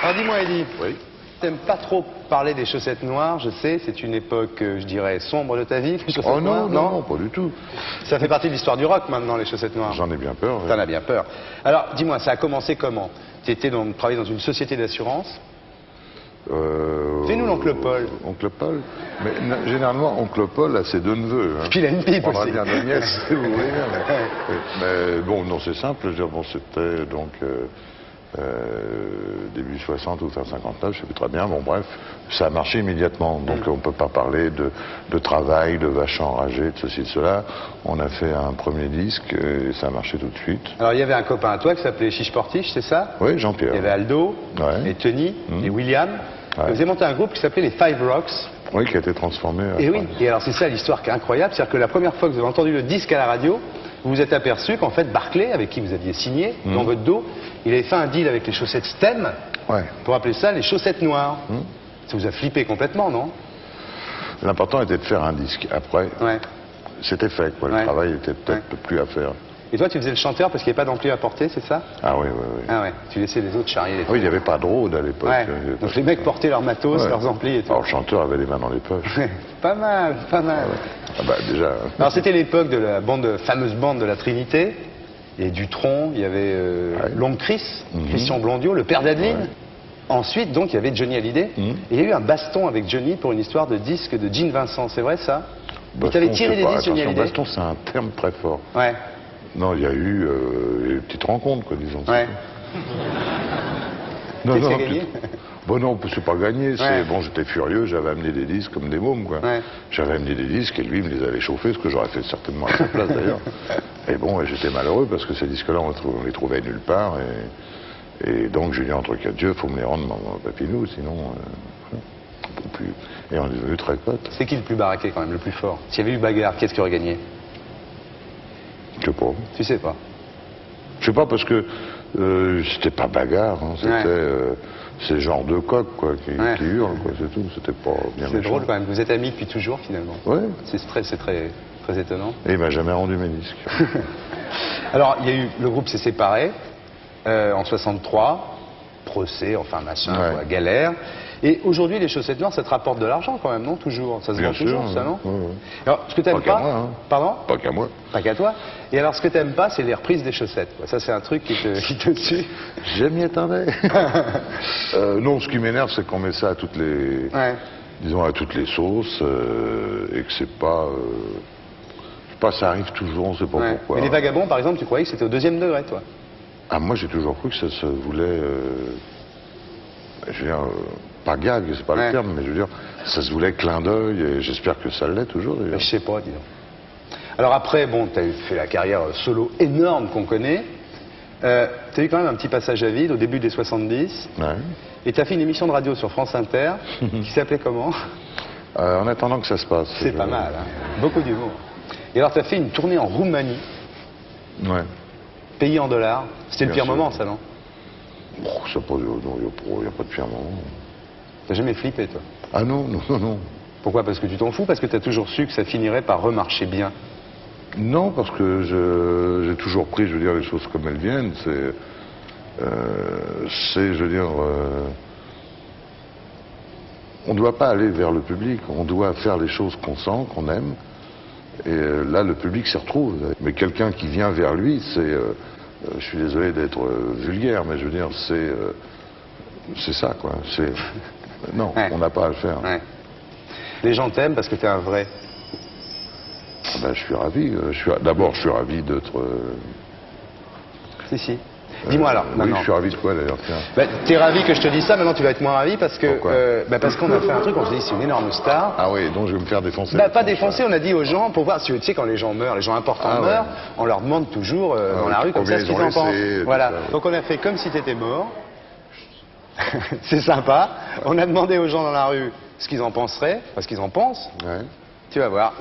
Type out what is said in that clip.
Alors dis-moi, Eddie. Oui. T'aimes pas trop parler des chaussettes noires, je sais, c'est une époque, je dirais, sombre de ta vie, les chaussettes Oh noires, non, non, pas du tout. Ça fait partie de l'histoire du rock maintenant, les chaussettes noires. J'en ai bien peur. T'en as bien peur. Alors, dis-moi, ça a commencé comment? Tu travaillais dans une société d'assurance. Fais-nous l'oncle Paul. Oncle Paul. Mais généralement, oncle Paul a ses deux neveux. Hein. Puis il a une pipe On va aussi. dire deux nièces, si vous voulez. Mais bon, non, c'est simple. Je veux dire, bon, c'était donc début 60 ou fin 59, je sais plus très bien. Bon, bref, ça a marché immédiatement. Donc on peut pas parler de travail, de vache enragée, de ceci, de cela. On a fait un premier disque et ça a marché tout de suite. Alors il y avait un copain à toi qui s'appelait Chiche Portiche, c'est ça? Oui, Jean-Pierre. Il y avait Aldo, Ouais. et Tony, et William. Ouais. Vous avez monté un groupe qui s'appelait les Five Rocks. Oui, qui a été transformé. Et oui, et alors c'est ça l'histoire qui est incroyable, c'est-à-dire que la première fois que vous avez entendu le disque à la radio, vous vous êtes aperçu qu'en fait Barclay, avec qui vous aviez signé, dans votre dos, il avait fait un deal avec les chaussettes STEM, Ouais. pour appeler ça les chaussettes noires. Ça vous a flippé complètement, non? L'important était de faire un disque. Après, Ouais. c'était fait, quoi. Le Ouais. travail était peut-être plus à faire. Et toi tu faisais le chanteur parce qu'il n'y avait pas d'ampli à porter, c'est ça? Ah oui, oui, oui. Ah ouais, tu laissais les autres charrier les Oui, il n'y avait pas de Rhodes à l'époque. Ouais. Il y avait Donc pas les de- mecs portaient leurs matos, Ouais. leurs amplis et tout. Alors le chanteur avait les mains dans les poches. Pas mal, pas mal. Ah bah déjà. Alors c'était l'époque de la fameuse bande de la Trinité. Il y avait Dutronc, il y avait Ouais. l'oncle Chris, Christian Blondiot, le père d'Adeline. Ouais. Ensuite, donc, il y avait Johnny Hallyday. Et il y a eu un baston avec Johnny pour une histoire de disque de Gene Vincent, c'est vrai ça? Il Baston, t'avait tiré je sais des pas, disques, Johnny attention, Hallyday? baston, c'est un terme très fort. Ouais, Non, il y a eu une petite rencontre, quoi, disons. ouais. Non, Qu'est-ce non, qui a gagné? Bon, non, c'est pas gagné. C'est Ouais. bon, j'étais furieux, j'avais amené des disques comme des mômes, quoi. Ouais. J'avais amené des disques et lui il me les avait chauffés, ce que j'aurais fait certainement à sa place d'ailleurs. Et bon, et j'étais malheureux parce que ces disques-là, on les trouvait nulle part. Et donc, j'ai dit entre quatre yeux, faut me les rendre mon papinou, sinon, on peut plus. Et on est devenus très potes. C'est qui le plus baraqué quand même, le plus fort? S'il y avait eu bagarre, qu'est-ce qui aurait gagné? Je sais pas. Tu sais pas. Je sais pas parce que c'était pas bagarre, hein, c'était ces genres de coqs quoi, qui hurlent, quoi, c'est tout. C'était pas bien C'est méchant. drôle quand même, vous êtes amis depuis toujours finalement. Ouais. C'est très, très étonnant. Et il m'a jamais rendu mes disques. Alors, il y a eu, le groupe s'est séparé en 63, procès, enfin machin, Ouais. quoi, galère. Et aujourd'hui, les chaussettes noires, ça te rapporte de l'argent quand même, non? Toujours. Ça se Bien vend toujours, sûr, ça, non? ouais, ouais. Alors, ce que t'aimes Pas pas... qu'à moi, hein. Pardon? Pas qu'à moi. Pas qu'à toi. Et alors, ce que t'aimes pas, c'est les reprises des chaussettes, quoi. Ça, c'est un truc qui te tue. Je m'y attendais. Non, ce qui m'énerve, c'est qu'on met ça à toutes les, Ouais. disons à toutes les sauces et que c'est pas, je sais pas, ça arrive toujours, on sait pas Ouais. pourquoi. Mais les vagabonds, par exemple, tu croyais que c'était au deuxième degré, toi? Ah, moi, j'ai toujours cru que ça se voulait, je veux dire, pas gag, c'est pas Ouais. le terme, mais je veux dire, ça se voulait clin d'œil et j'espère que ça l'est toujours. Mais D'ailleurs. je sais pas, dis donc. Alors après, bon, t'as fait la carrière solo énorme qu'on connaît. T'as eu quand même un petit passage à vide au début des 70. Ouais. Et t'as fait une émission de radio sur France Inter qui s'appelait comment? En attendant que ça se passe. C'est pas mal, hein. Beaucoup d'humour. Et alors t'as fait une tournée en Roumanie, Ouais. payée en dollars. C'était le Bien pire sûr. moment, ça, non? Oh, ça pas, non, il n'y a pas de pire moment. T'as jamais flippé, toi? Ah non, non, non, non. Pourquoi? Parce que tu t'en fous? Parce que t'as toujours su que ça finirait par remarcher bien. Non, parce que j'ai toujours pris, je veux dire, les choses comme elles viennent. C'est, je veux dire, on ne doit pas aller vers le public. On doit faire les choses qu'on sent, qu'on aime. Et là, le public s'y retrouve. Mais quelqu'un qui vient vers lui, c'est, je suis désolé d'être vulgaire, mais je veux dire, c'est ça, quoi. C'est, non, Ouais. on n'a pas à le faire. Ouais. Les gens t'aiment parce que t'es un vrai. Ah ben, je suis ravi. D'abord, je suis ravi d'être. Si, si. Dis-moi alors, Oui, maintenant. je suis ravi de quoi d'ailleurs, tiens. Bah, t'es ravi que je te dise ça, maintenant tu vas être moins ravi parce que Pourquoi parce qu'on a fait un truc, on se dit c'est une énorme star. Ah oui, donc je vais me faire défoncer. Bah, pas défoncer, on a dit aux gens, pour voir, tu sais, quand les gens meurent, les gens importants Ah ouais. meurent, on leur demande toujours dans oui, la rue comme ça combien ce qu'ils ils ont en pensent. laissé, tout Voilà. ça, ouais. Donc on a fait comme si t'étais mort. C'est sympa. On a demandé aux gens dans la rue ce qu'ils en penseraient, parce qu'ils en pensent. Ouais. Tu vas voir.